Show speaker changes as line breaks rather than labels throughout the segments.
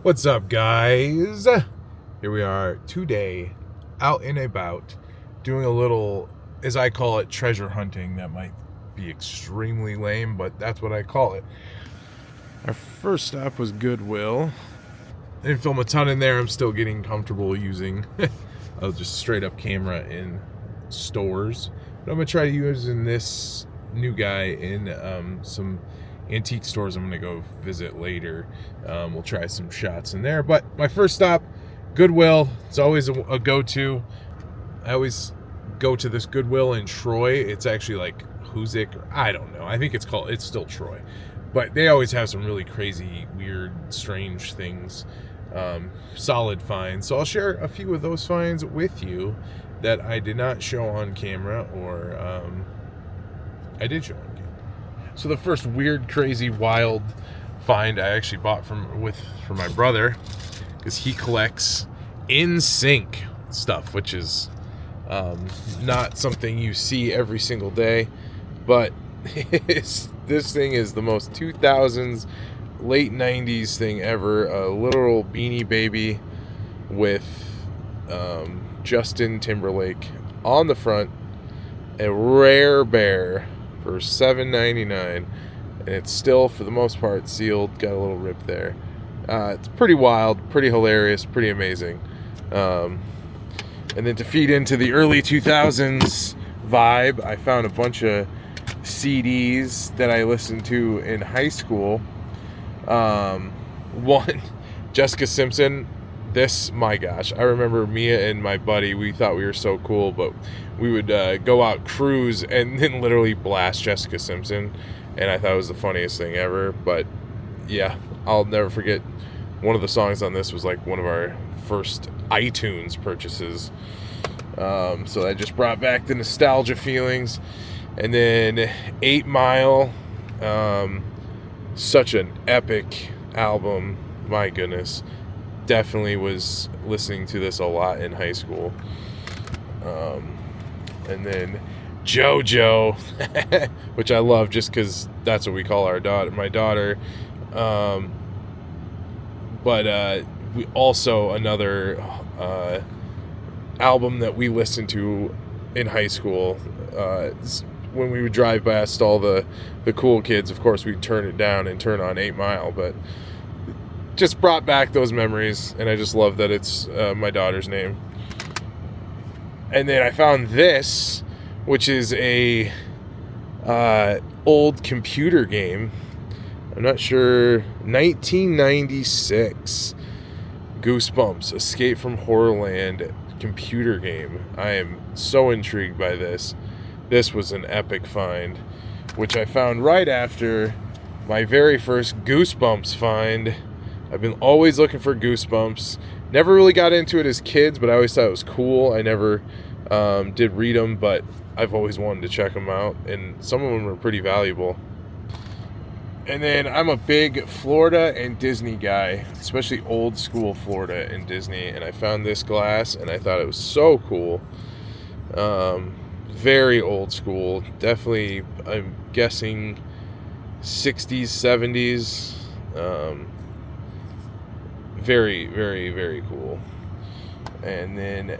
What's up, guys? Here we are today, out and about, doing a little, as I call it, treasure hunting. That might be extremely lame, but that's what I call it. Our first stop was Goodwill. I didn't film a ton in there. I'm still getting comfortable using a just straight up camera in stores. But I'm going to try using this new guy in some antique stores I'm going to go visit later. We'll try some shots in there. But my first stop, Goodwill. It's always a go-to. I always go to this Goodwill in Troy. It's actually like Huzik, or I don't know. I think it's still Troy. But they always have some really crazy, weird, strange things. Solid finds. So I'll share a few of those finds with you that I did not show on camera, or I did show on camera. So the first weird, crazy, wild find I actually bought for my brother, because he collects in-sync stuff, which is not something you see every single day, but this thing is the most 2000s, late 90s thing ever. A literal Beanie Baby with Justin Timberlake on the front, a rare bear for $7.99, and it's still, for the most part, sealed. Got a little rip there. It's pretty wild, pretty hilarious, pretty amazing. And then to feed into the early 2000s vibe, I found a bunch of CDs that I listened to in high school. One, Jessica Simpson. This, my gosh, I remember Mia and my buddy, we thought we were so cool, but we would go out cruise and then literally blast Jessica Simpson, and I thought it was the funniest thing ever. But yeah, I'll never forget, one of the songs on this was like one of our first iTunes purchases. So that just brought back the nostalgia feelings. And then 8 Mile, such an epic album, my goodness. Definitely was listening to this a lot in high school. And then JoJo, which I love just because that's what we call my daughter. But we also, another album that we listened to in high school. When we would drive past all the cool kids, of course, we'd turn it down and turn on 8 Mile, but just brought back those memories, and I just love that it's my daughter's name. And then I found this, which is a old computer game. I'm not sure, 1996, Goosebumps, Escape from Horrorland computer game. I am so intrigued by this. This was an epic find, which I found right after my very first Goosebumps find. I've been always looking for Goosebumps. Never really got into it as kids, but I always thought it was cool. I never did read them, but I've always wanted to check them out, and some of them are pretty valuable. And then I'm a big Florida and Disney guy, especially old school Florida and Disney, and I found this glass, and I thought it was so cool. Very old school. Definitely, I'm guessing 60s, 70s. Very, very, very cool. And then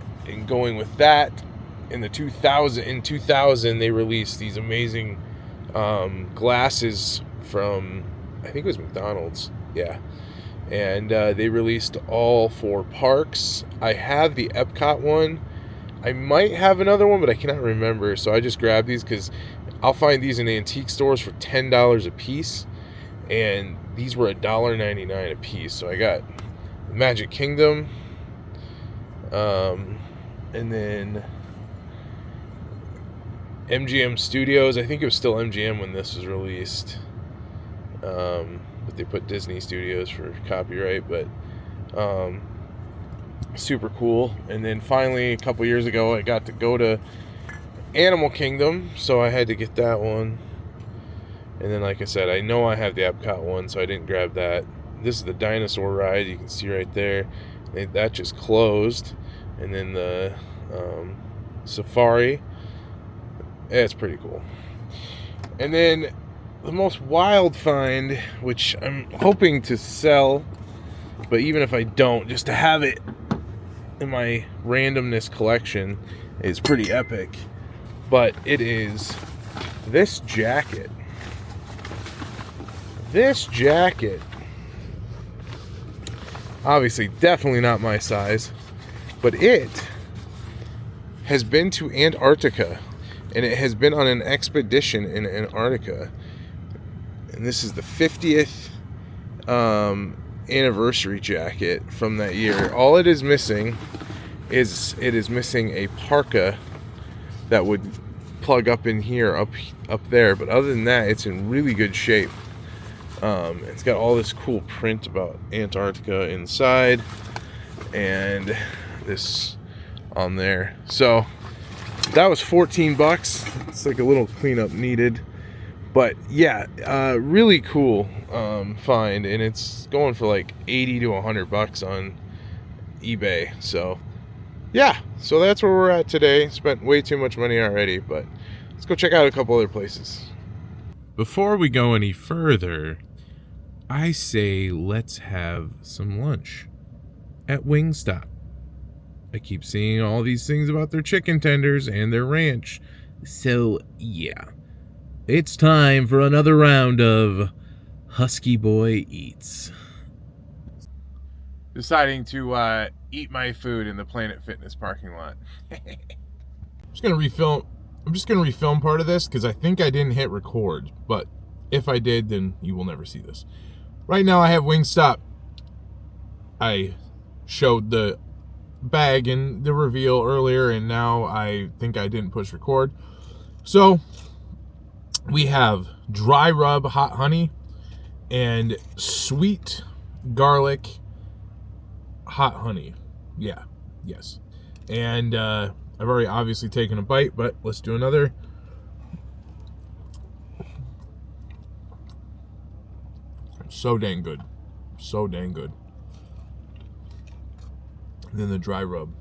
going with that, in 2000 they released these amazing glasses from, I think it was McDonald's. Yeah. And they released all 4 parks. I have the Epcot one. I might have another one, but I cannot remember. So I just grabbed these because I'll find these in antique stores for $10 a piece. And these were $1.99 a piece. So I got Magic Kingdom. And then MGM Studios. I think it was still MGM when this was released. But they put Disney Studios for copyright. But super cool. And then finally, a couple years ago, I got to go to Animal Kingdom, so I had to get that one. And then, like I said, I know I have the Epcot one, so I didn't grab that. This is the dinosaur ride, you can see right there. That just closed. And then the safari, yeah, it's pretty cool. And then the most wild find, which I'm hoping to sell But even if I don't, just to have it in my randomness collection is pretty epic. But it is this jacket. This jacket, obviously definitely not my size, but it has been to Antarctica, and it has been on an expedition in Antarctica, and this is the 50th anniversary jacket from that year. All it is missing is a parka that would plug up in here, up there, but other than that, it's in really good shape. It's got all this cool print about Antarctica inside, and this on there. So that was 14 bucks. It's like a little cleanup needed, but yeah, really cool find, and it's going for like 80 to 100 bucks on eBay. So yeah, so that's where we're at today. Spent way too much money already, but let's go check out a couple other places. Before we go any further, I say let's have some lunch at Wingstop. I keep seeing all these things about their chicken tenders and their ranch. So yeah, it's time for another round of Husky Boy Eats. Deciding to eat my food in the Planet Fitness parking lot. I'm just gonna refilm part of this because I think I didn't hit record, but if I did, then you will never see this. Right now I have Wingstop. I showed the bag and the reveal earlier, and now I think I didn't push record. So we have dry rub hot honey and sweet garlic hot honey. Yeah, yes. And I've already obviously taken a bite, but let's do another. So dang good. So dang good. And then the dry rub.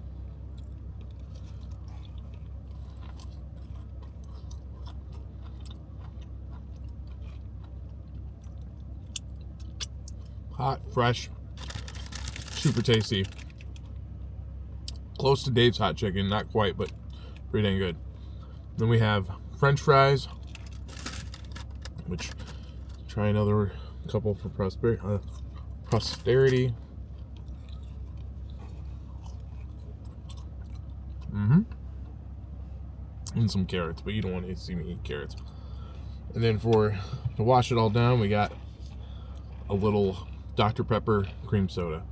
Hot, fresh, super tasty. Close to Dave's hot chicken, not quite, but pretty dang good. Then we have French fries, which try another couple for posterity. And some carrots, but you don't want to see me eat carrots. And then to wash it all down, we got a little Dr. Pepper cream soda.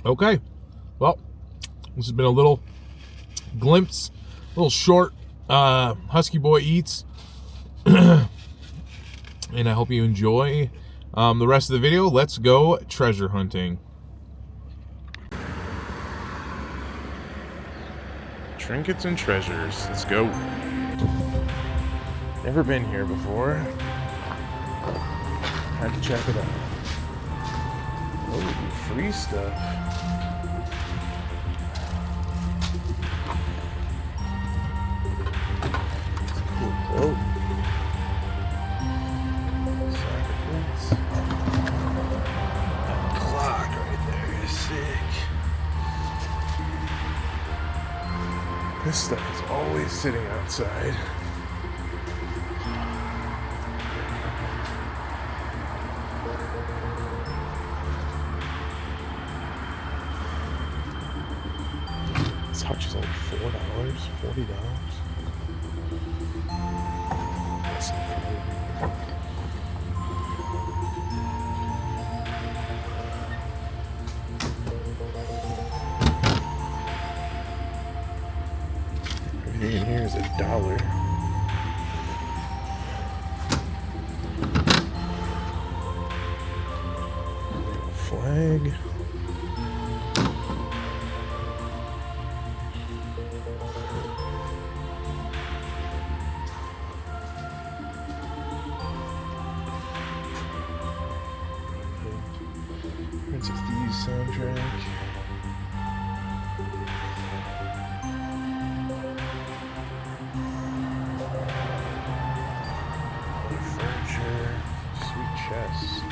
Okay, well, this has been a little glimpse, a little short Husky Boy Eats. And I hope you enjoy the rest of the video. Let's go treasure hunting. Trinkets and treasures. Let's go. Never been here before. Had to check it out. Oh, free stuff. Cool quote. That clock right there is sick. This stuff is always sitting outside. This hutch is only $4, $40. That's everything in here is $1. Flag. Princess Thieves soundtrack. Furniture. sweet chests.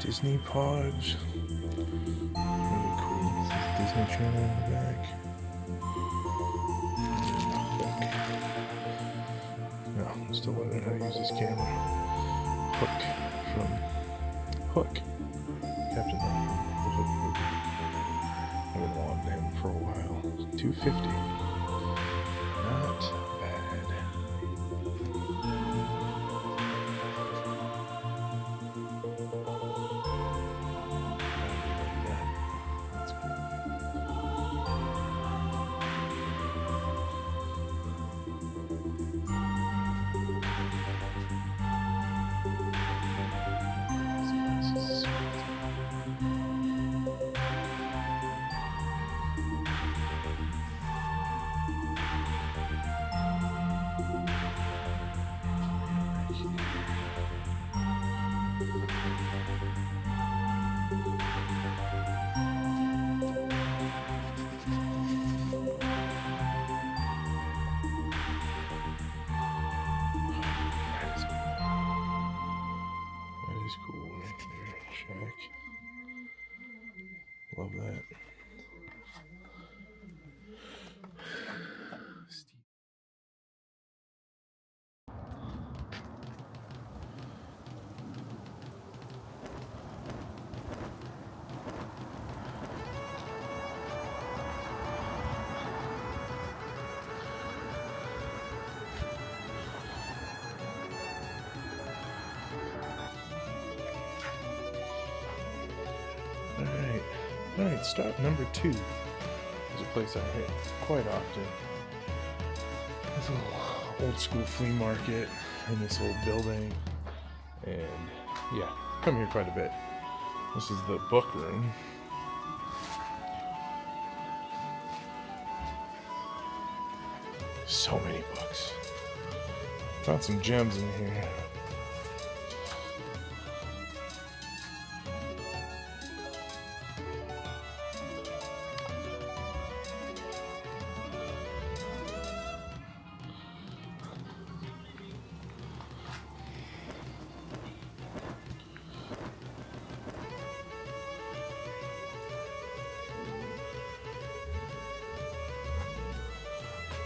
Disney Podge. Really cool. This is Disney Channel in the back. No, I'm still learning how to use this camera. Hook from Hook. Captain Hook from the Hook movie. I've been wanting him for a while. $2.50. Not bad. That's cool. That is cool right there, Shack. Love that. Alright, stop number 2 is a place I hit quite often. This little old school flea market in this old building. And yeah, come here quite a bit. This is the book room. So many books. Found some gems in here.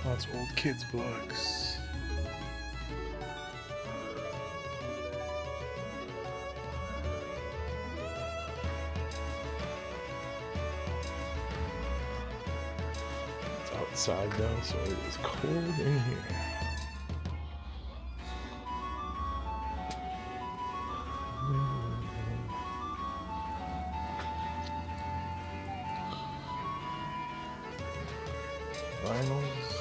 Lots of old kids' books. It's outside though, so it is cold in here. Vinyls.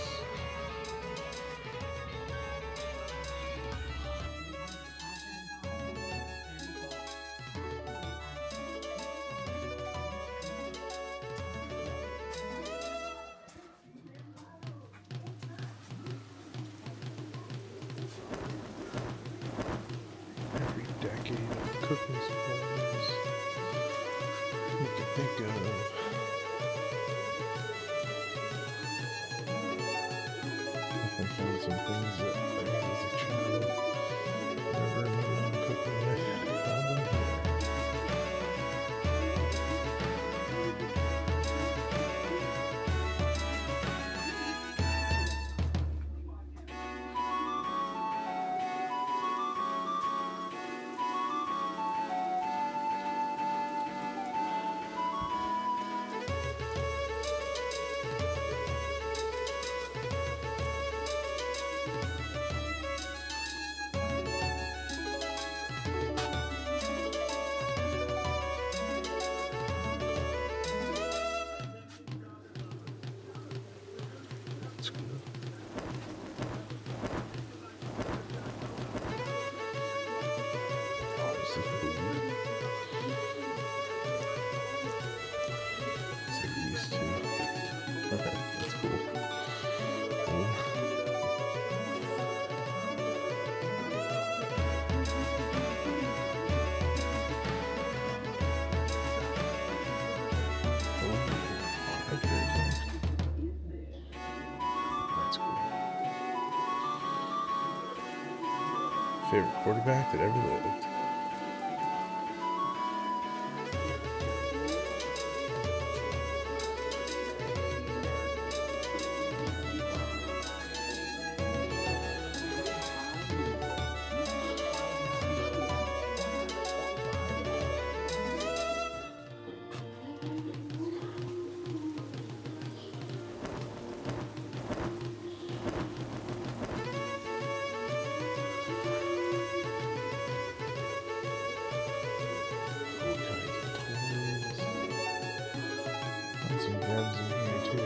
Every decade of cooking supplies you can think of. I found some things that I had as a child. Never remember cooking with. Found them here. That's cool. Oh, this is cool. It's like these two. Okay, that's cool. Cool. That's cool. Favorite quarterback that ever lived. Some gems in here too.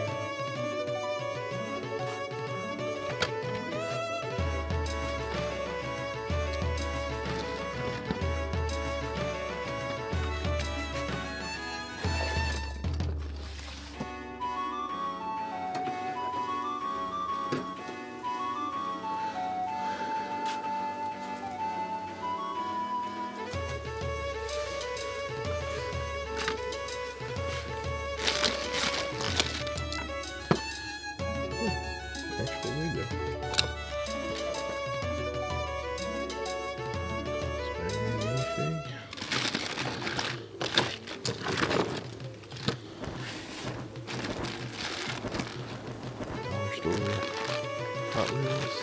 Actually, there. Spider-Man minifig. Dollar store. Hot Wheels.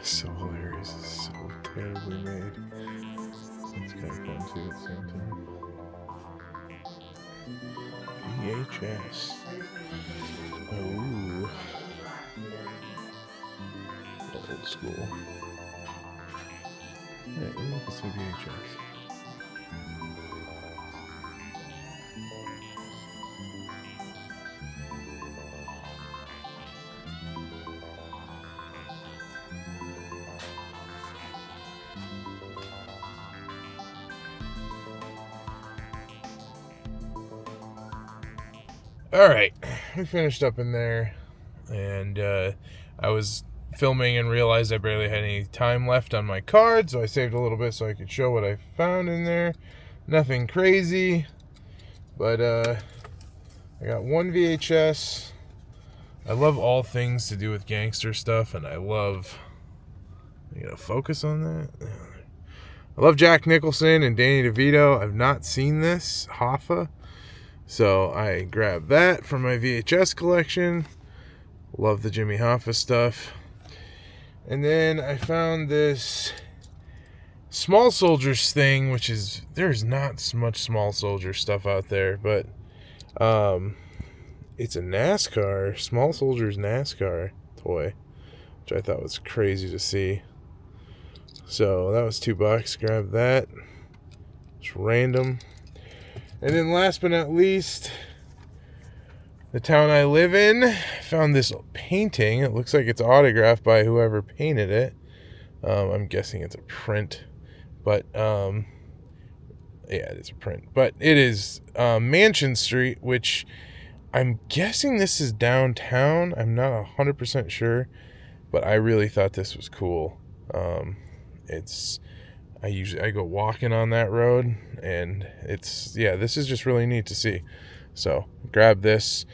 So hilarious. It's so terribly made. It's kind of fun too at the same time. VHS. Oh. Old school. Alright, let me look at some VHS. All right, we finished up in there, and I was filming and realized I barely had any time left on my card, so I saved a little bit so I could show what I found in there. Nothing crazy, but I got one VHS. I love all things to do with gangster stuff, and I love, focus on that. I love Jack Nicholson and Danny DeVito. I've not seen this, Hoffa. So I grabbed that from my VHS collection. Love the Jimmy Hoffa stuff. And then I found this Small Soldiers thing, which is, there's not much Small Soldier stuff out there, but it's a NASCAR, Small Soldiers NASCAR toy, which I thought was crazy to see. So that was $2. Grabbed that. It's random. And then last but not least, the town I live in, found this painting. It looks like it's autographed by whoever painted it. I'm guessing it's a print. But, yeah, it is a print. But it is Mansion Street, which I'm guessing this is downtown. I'm not 100% sure. But I really thought this was cool. I go walking on that road, and this is just really neat to see. So grab this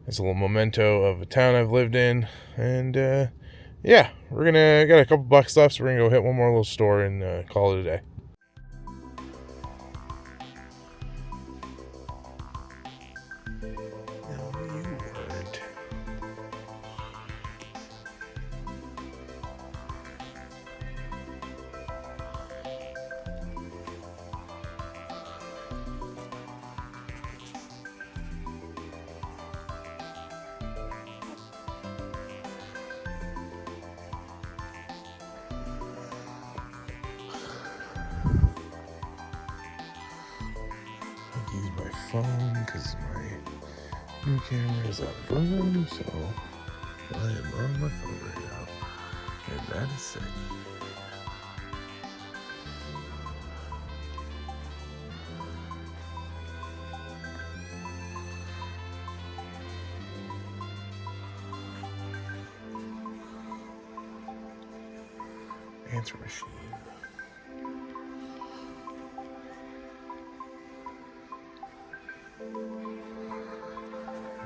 as a little memento of a town I've lived in, and yeah, we're gonna got a couple bucks left, so we're gonna go hit one more little store and call it a day. No, you weren't. Use my phone because my new camera is out of room, so I am on my phone right now, and that is sick. Answer machine.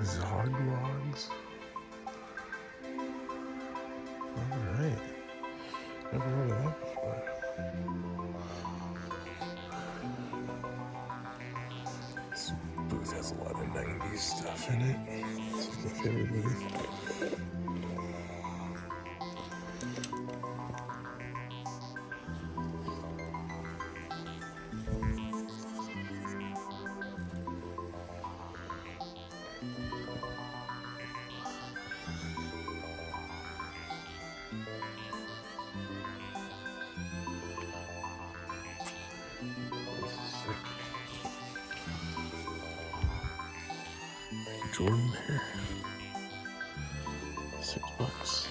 Zog logs. Alright. Never heard of that before. This booth has a lot of 90s stuff in it. This is my favorite booth. Jordan here. $6.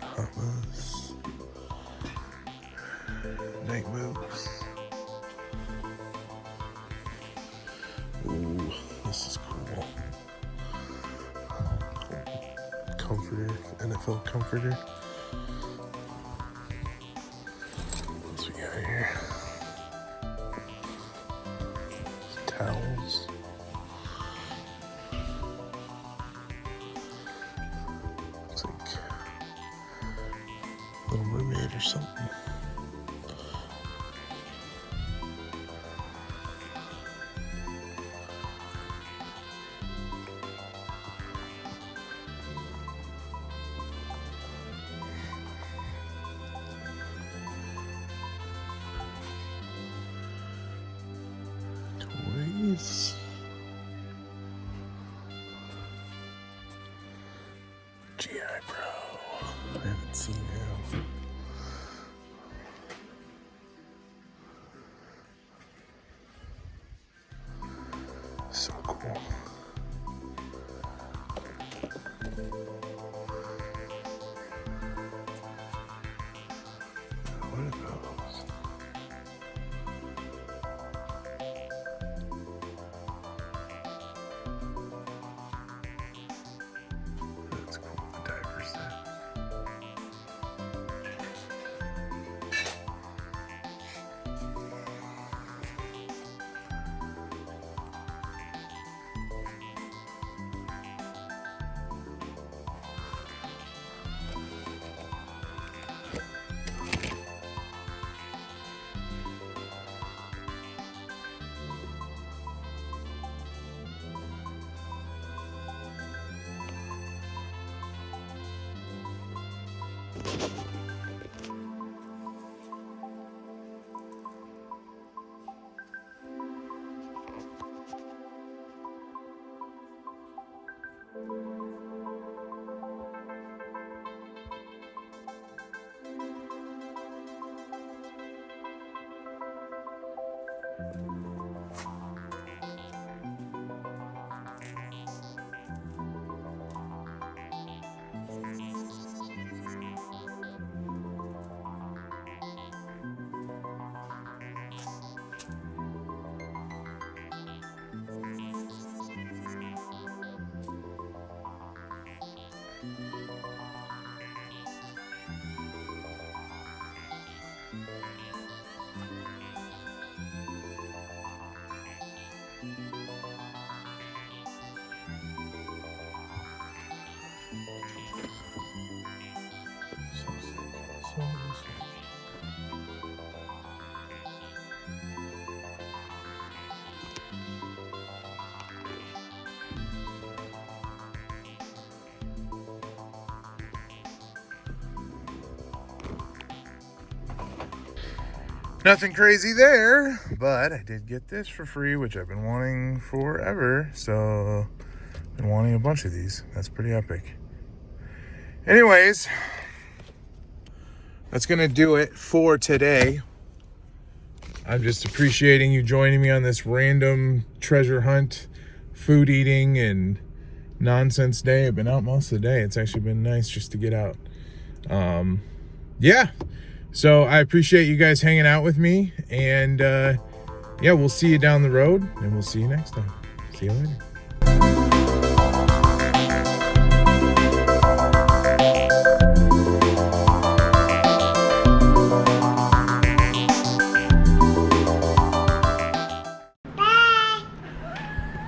Hummus. Night moves. Ooh, this is cool. Comforter, NFL comforter. What's we got here? Towels. Looks like Little Mermaid or something. Toys. GI Bro. I haven't seen him. So cool. What are those? That's cool, the diaper set. Nothing crazy there, but I did get this for free, which I've been wanting forever. So I've been wanting a bunch of these. That's pretty epic. Anyways, that's gonna do it for today. I'm just appreciating you joining me on this random treasure hunt, food eating, and nonsense day. I've been out most of the day. It's actually been nice just to get out. Yeah, so I appreciate you guys hanging out with me, and yeah, we'll see you down the road, and we'll see you next time. See you later.